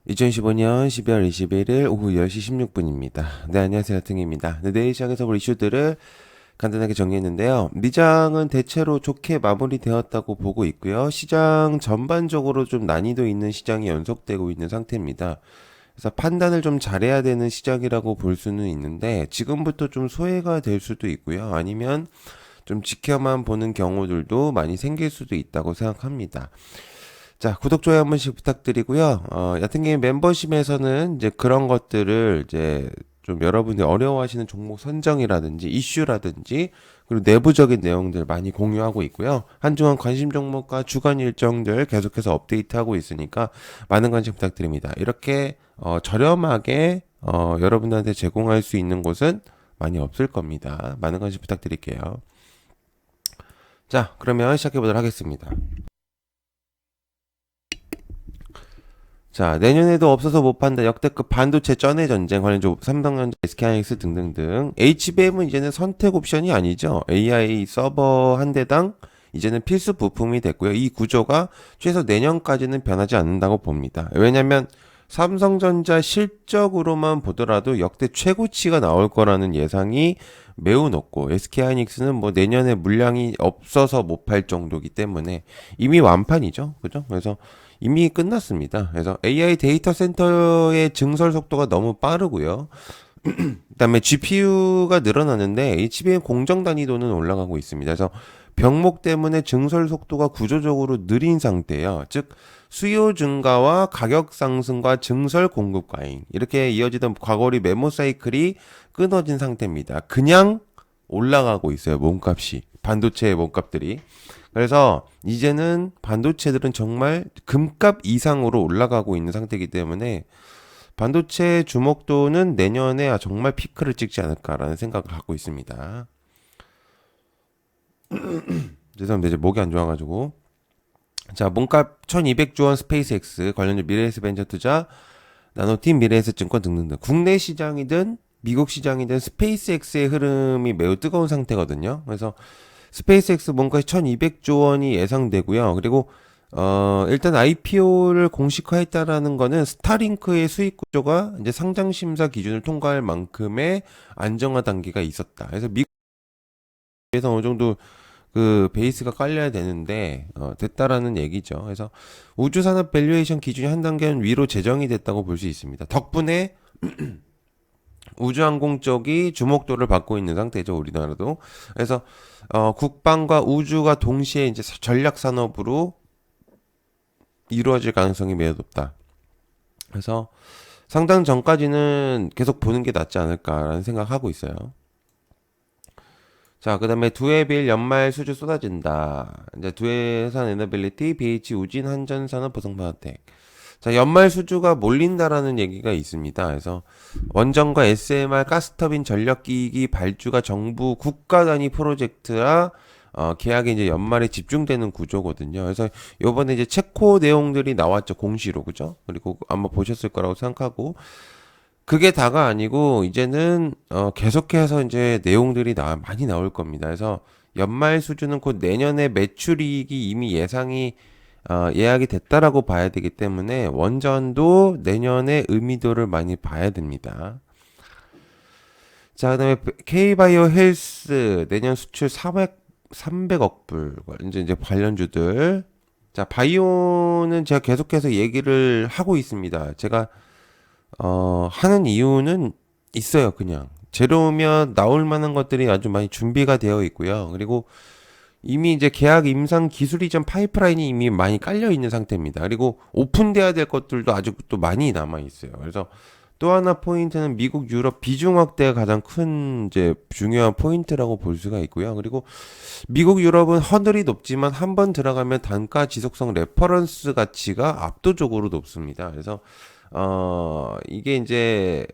2015년 12월 21일 오후 10시 16분입니다. 네, 안녕하세요. 등입니다. 네, 내일 시장에서 볼 이슈들을 간단하게 정리했는데요. 미장은 대체로 좋게 마무리되었다고 보고 있고요. 시장 전반적으로 좀 난이도 있는 시장이 연속되고 있는 상태입니다. 그래서 판단을 좀 잘해야 되는 시장이라고 볼 수는 있는데 지금부터 좀 소외가 될 수도 있고요. 아니면 좀 지켜만 보는 경우들도 많이 생길 수도 있다고 생각합니다. 자, 구독, 좋아요 한 번씩 부탁드리고요. 얕은 게임 멤버십에서는 이제 그런 것들을 이제 좀 여러분들이 어려워하시는 종목 선정이라든지 이슈라든지 그리고 내부적인 내용들 많이 공유하고 있고요. 한주간 관심 종목과 주간 일정들 계속해서 업데이트하고 있으니까 많은 관심 부탁드립니다. 이렇게 저렴하게 여러분들한테 제공할 수 있는 곳은 많이 없을 겁니다. 많은 관심 부탁드릴게요. 자, 그러면 시작해 보도록 하겠습니다. 자, 내년에도 없어서 못 판다 역대급 반도체 쩐의 전쟁 관련주 삼성전자, SK하이닉스 등등등. HBM은 이제는 선택 옵션이 아니죠. AI 서버 한 대당 이제는 필수 부품이 됐고요. 이 구조가 최소 내년까지는 변하지 않는다고 봅니다. 왜냐면 삼성전자 실적으로만 보더라도 역대 최고치가 나올 거라는 예상이 매우 높고 SK하이닉스는 뭐 내년에 물량이 없어서 못 팔 정도이기 때문에 이미 완판이죠. 그죠? 그래서 이미 끝났습니다. 그래서 AI 데이터 센터의 증설 속도가 너무 빠르고요. 그다음에 GPU가 늘어나는데 HBM 공정 단위도는 올라가고 있습니다. 그래서 병목 때문에 증설 속도가 구조적으로 느린 상태예요. 즉 수요 증가와 가격 상승과 증설 공급 과잉 이렇게 이어지던 과거리 메모 사이클이 끊어진 상태입니다. 그냥 올라가고 있어요. 몸값이 반도체의 몸값들이. 그래서 이제는 반도체들은 정말 금값 이상으로 올라가고 있는 상태이기 때문에 반도체 주목도는 내년에 정말 피크를 찍지 않을까라는 생각을 갖고 있습니다. 죄송합니다. 이제 목이 안 좋아가지고. 자, 몸값 1200조 원 스페이스X 관련주 미래에셋 벤처 투자, 나노팀 미래에셋 증권 등등등. 국내 시장이든 미국 시장이든 스페이스X의 흐름이 매우 뜨거운 상태거든요. 그래서 스페이스X 몸값이 1200조 원이 예상되고요. 그리고 일단 IPO를 공식화했다라는 거는 스타링크의 수익 구조가 이제 상장 심사 기준을 통과할 만큼의 안정화 단계가 있었다. 그래서 미국에서 어느 정도 그 베이스가 깔려야 되는데 됐다라는 얘기죠. 그래서 우주산업 밸류에이션 기준이 한 단계는 위로 제정이 됐다고 볼 수 있습니다. 덕분에 우주항공 쪽이 주목도를 받고 있는 상태죠, 우리나라도. 그래서 국방과 우주가 동시에 이제 전략 산업으로 이루어질 가능성이 매우 높다. 그래서 상당 전까지는 계속 보는 게 낫지 않을까라는 생각하고 있어요. 자, 그 다음에 두해빌 연말 수주 쏟아진다. 이제 두해산 에너빌리티, BH 우진, 한전산업, 보성바이오텍. 자, 연말 수주가 몰린다라는 얘기가 있습니다. 그래서 원전과 SMR 가스터빈 전력기기 발주가 정부 국가 단위 프로젝트라 계약이 이제 연말에 집중되는 구조거든요. 그래서 요번에 이제 체코 내용들이 나왔죠. 공시로. 그죠? 그리고 아마 보셨을 거라고 생각하고 그게 다가 아니고 이제는 계속해서 이제 내용들이 많이 나올 겁니다. 그래서 연말 수주는 곧 내년에 매출이익이 이미 예약이 됐다라고 봐야 되기 때문에 원전도 내년에 의미도를 많이 봐야 됩니다. 자, 그다음에 K바이오 헬스 내년 수출 300억 불 이제 관련주들. 자, 바이오는 제가 계속해서 얘기를 하고 있습니다. 제가 하는 이유는 있어요. 그냥 재료면 나올 만한 것들이 아주 많이 준비가 되어 있고요. 그리고 이미 이제 계약 임상 기술 이전 파이프라인이 이미 많이 깔려 있는 상태입니다. 그리고 오픈돼야 될 것들도 아직도 많이 남아 있어요. 그래서 또 하나 포인트는 미국, 유럽 비중 확대가 가장 큰 이제 중요한 포인트라고 볼 수가 있고요. 그리고 미국, 유럽은 허들이 높지만 한번 들어가면 단가 지속성 레퍼런스 가치가 압도적으로 높습니다. 그래서 이게 이제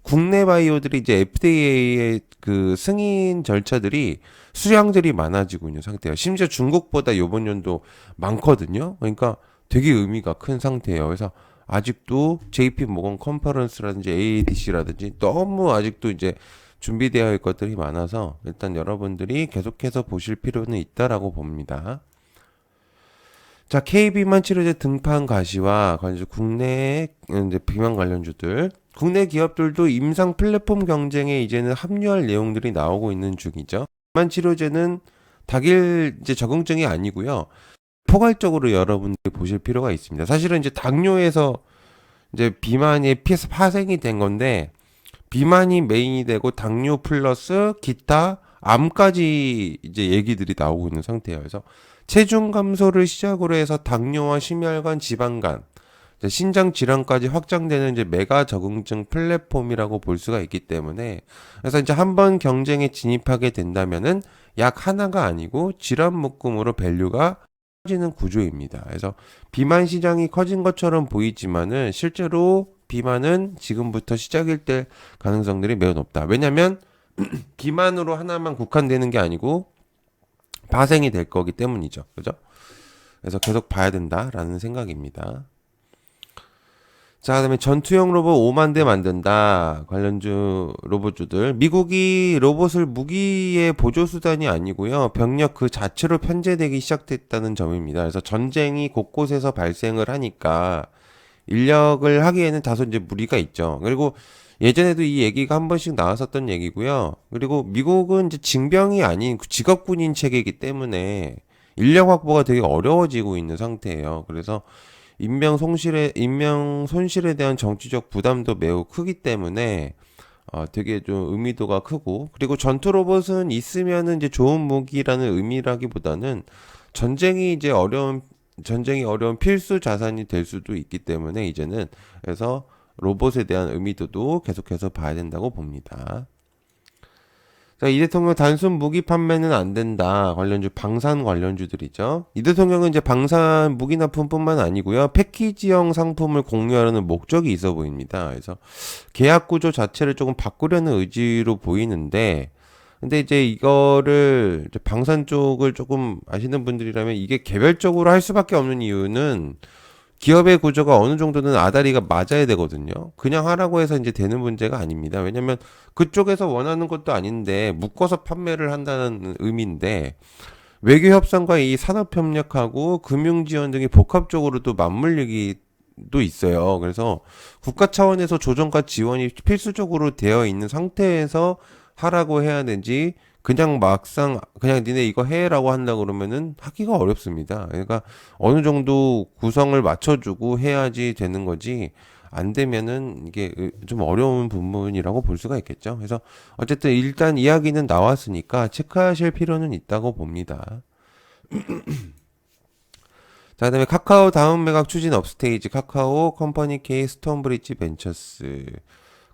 국내 바이오들이 이제 FDA의 그 승인 절차들이 수량들이 많아지고 있는 상태예요. 심지어 중국보다 요번 연도 많거든요. 그러니까 되게 의미가 큰 상태예요. 그래서 아직도 JP 모건 컨퍼런스라든지 AADC라든지 너무 아직도 이제 준비되어 있을 것들이 많아서 일단 여러분들이 계속해서 보실 필요는 있다라고 봅니다. 자, K비만 치료제 등판 가시와 관련 국내 이제 비만 관련주들, 국내 기업들도 임상 플랫폼 경쟁에 이제는 합류할 내용들이 나오고 있는 중이죠. 비만 치료제는 당일 이제 적응증이 아니고요. 포괄적으로 여러분들이 보실 필요가 있습니다. 사실은 이제 당뇨에서 이제 비만이 파생이 된 건데, 비만이 메인이 되고 당뇨 플러스 기타 암까지 이제 얘기들이 나오고 있는 상태예요. 그래서 체중 감소를 시작으로 해서 당뇨와 심혈관, 지방간, 이제 신장 질환까지 확장되는 이제 메가 적응증 플랫폼이라고 볼 수가 있기 때문에, 그래서 이제 한번 경쟁에 진입하게 된다면은 약 하나가 아니고 질환 묶음으로 밸류가 커지는 구조입니다. 그래서 비만 시장이 커진 것처럼 보이지만은 실제로 비만은 지금부터 시작일 때 가능성들이 매우 높다. 왜냐면 비만으로 하나만 국한되는 게 아니고 파생이 될 거기 때문이죠. 그죠? 그래서 계속 봐야 된다라는 생각입니다. 자, 그다음에 전투용 로봇 5만 대 만든다. 관련주 로봇주들. 미국이 로봇을 무기의 보조 수단이 아니고요. 병력 그 자체로 편제되기 시작됐다는 점입니다. 그래서 전쟁이 곳곳에서 발생을 하니까 인력을 하기에는 다소 이제 무리가 있죠. 그리고 예전에도 이 얘기가 한 번씩 나왔었던 얘기고요. 그리고 미국은 이제 징병이 아닌 직업군인 체계이기 때문에 인력 확보가 되게 어려워지고 있는 상태예요. 그래서 인명 손실에 대한 정치적 부담도 매우 크기 때문에 되게 좀 의미도가 크고, 그리고 전투 로봇은 있으면은 이제 좋은 무기라는 의미라기보다는 전쟁이 이제 전쟁이 어려운 필수 자산이 될 수도 있기 때문에 이제는, 그래서 로봇에 대한 의미도도 계속해서 봐야 된다고 봅니다. 자, 이 대통령 단순 무기 판매는 안 된다. 관련주, 방산 관련주들이죠. 이 대통령은 이제 방산 무기 납품뿐만 아니고요. 패키지형 상품을 공유하려는 목적이 있어 보입니다. 그래서 계약 구조 자체를 조금 바꾸려는 의지로 보이는데, 근데 이제 이거를 이제 방산 쪽을 조금 아시는 분들이라면 이게 개별적으로 할 수밖에 없는 이유는 기업의 구조가 어느 정도는 아다리가 맞아야 되거든요. 그냥 하라고 해서 이제 되는 문제가 아닙니다. 왜냐면 그쪽에서 원하는 것도 아닌데 묶어서 판매를 한다는 의미인데, 외교 협상과 이 산업 협력하고 금융 지원 등이 복합적으로 또 맞물리기도 있어요. 그래서 국가 차원에서 조정과 지원이 필수적으로 되어 있는 상태에서 하라고 해야 되지, 그냥 막상 그냥 니네 이거 해라고 한다 그러면은 하기가 어렵습니다. 그러니까 어느 정도 구성을 맞춰주고 해야지 되는 거지, 안 되면은 이게 좀 어려운 부분이라고 볼 수가 있겠죠. 그래서 어쨌든 일단 이야기는 나왔으니까 체크하실 필요는 있다고 봅니다. 자, 그다음에 카카오 다음 매각 추진 업스테이지, 카카오 컴퍼니 K 스톤브리지 벤처스.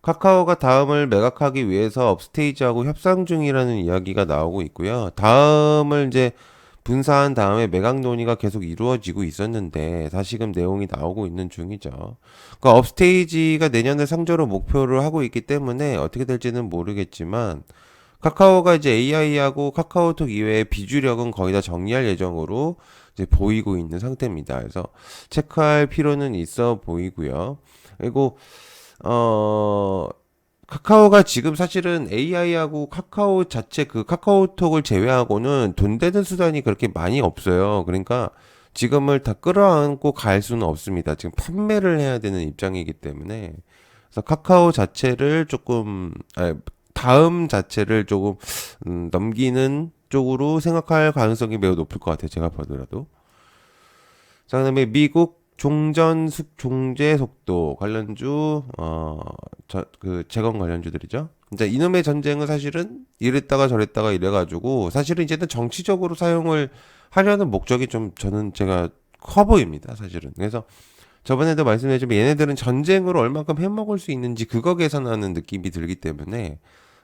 카카오가 다음을 매각하기 위해서 업스테이지하고 협상 중이라는 이야기가 나오고 있고요. 다음을 이제 분사한 다음에 매각 논의가 계속 이루어지고 있었는데 다시금 내용이 나오고 있는 중이죠. 그러니까 업스테이지가 내년에 상저로 목표를 하고 있기 때문에 어떻게 될지는 모르겠지만, 카카오가 이제 AI하고 카카오톡 이외의 비주력은 거의 다 정리할 예정으로 이제 보이고 있는 상태입니다. 그래서 체크할 필요는 있어 보이고요. 그리고 어, 카카오가 지금 사실은 AI하고 카카오 자체 그 카카오톡을 제외하고는 돈 되는 수단이 그렇게 많이 없어요. 그러니까 지금을 다 끌어안고 갈 수는 없습니다. 지금 판매를 해야 되는 입장이기 때문에. 그래서 카카오 자체를 조금, 아니, 다음 자체를 조금, 넘기는 쪽으로 생각할 가능성이 매우 높을 것 같아요. 제가 보더라도. 자, 그다음에 미국 종제 속도 관련주, 그 재건 관련주들이죠. 이제 이놈의 전쟁은 사실은 이랬다가 저랬다가 이래가지고 사실은 이제는 정치적으로 사용을 하려는 목적이 좀 저는 제가 커 보입니다. 사실은. 그래서 저번에도 말씀드렸지만 얘네들은 전쟁으로 얼마큼 해먹을 수 있는지 그거 계산하는 느낌이 들기 때문에,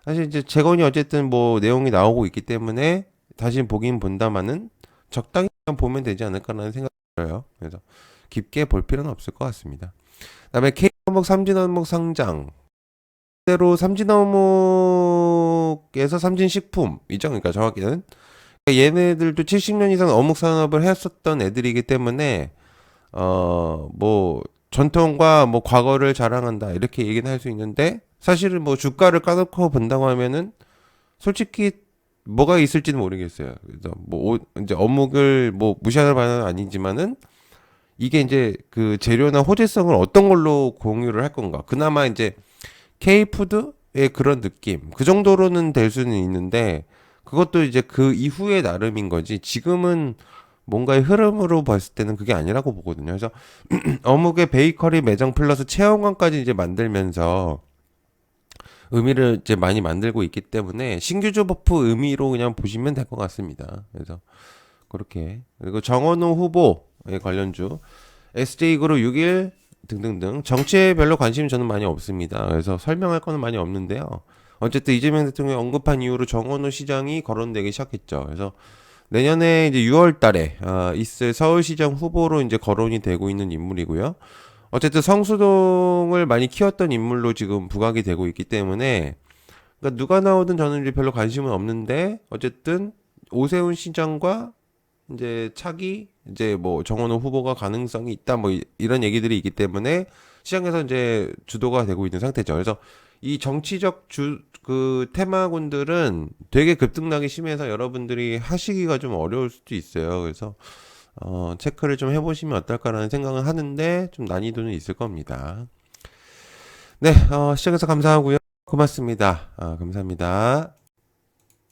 사실 이제 재건이 어쨌든 뭐 내용이 나오고 있기 때문에 다시 보긴 본다마는 적당히 보면 되지 않을까라는 생각이 들어요. 그래서 깊게 볼 필요는 없을 것 같습니다. 그다음에 K원목 삼진원목 상장. 대로 삼진어묵에서 삼진식품이죠. 그러니까 정확히는 그러니까 얘네들도 70년 이상 어묵 산업을 했었던 애들이기 때문에 뭐 전통과 뭐 과거를 자랑한다 이렇게 얘기는 할 수 있는데, 사실은 뭐 주가를 까놓고 본다고 하면은 솔직히 뭐가 있을지는 모르겠어요. 그래서 뭐 이제 어묵을 뭐 무시하는 바는 아니지만은 이게 이제 그 재료나 호재성을 어떤 걸로 공유를 할 건가. 그나마 이제 K푸드의 그런 느낌. 그 정도로는 될 수는 있는데 그것도 이제 그 이후에 나름인 거지. 지금은 뭔가의 흐름으로 봤을 때는 그게 아니라고 보거든요. 그래서 어묵의 베이커리 매장 플러스 체험관까지 이제 만들면서 의미를 이제 많이 만들고 있기 때문에 신규주 버프 의미로 그냥 보시면 될 것 같습니다. 그래서 그렇게 그리고 정원호 후보에 관련주 SJ그룹 6일 등등등 정치에 별로 관심이 저는 많이 없습니다. 그래서 설명할 거는 많이 없는데요. 어쨌든 이재명 대통령이 언급한 이후로 정원호 시장이 거론되기 시작했죠. 그래서 내년에 이제 6월 달에 있을 서울시장 후보로 이제 거론이 되고 있는 인물이고요. 어쨌든 성수동을 많이 키웠던 인물로 지금 부각이 되고 있기 때문에 그러니까 누가 나오든 저는 이제 별로 관심은 없는데 어쨌든 오세훈 시장과 이제 차기 이제 뭐 정원호 후보가 가능성이 있다 뭐 이런 얘기들이 있기 때문에 시장에서 이제 주도가 되고 있는 상태죠. 그래서 이 정치적 그 테마군들은 되게 급등락이 심해서 여러분들이 하시기가 좀 어려울 수도 있어요. 그래서 체크를 좀 해보시면 어떨까라는 생각은 하는데 좀 난이도는 있을 겁니다. 네, 시청해서 감사하고요. 고맙습니다. 감사합니다.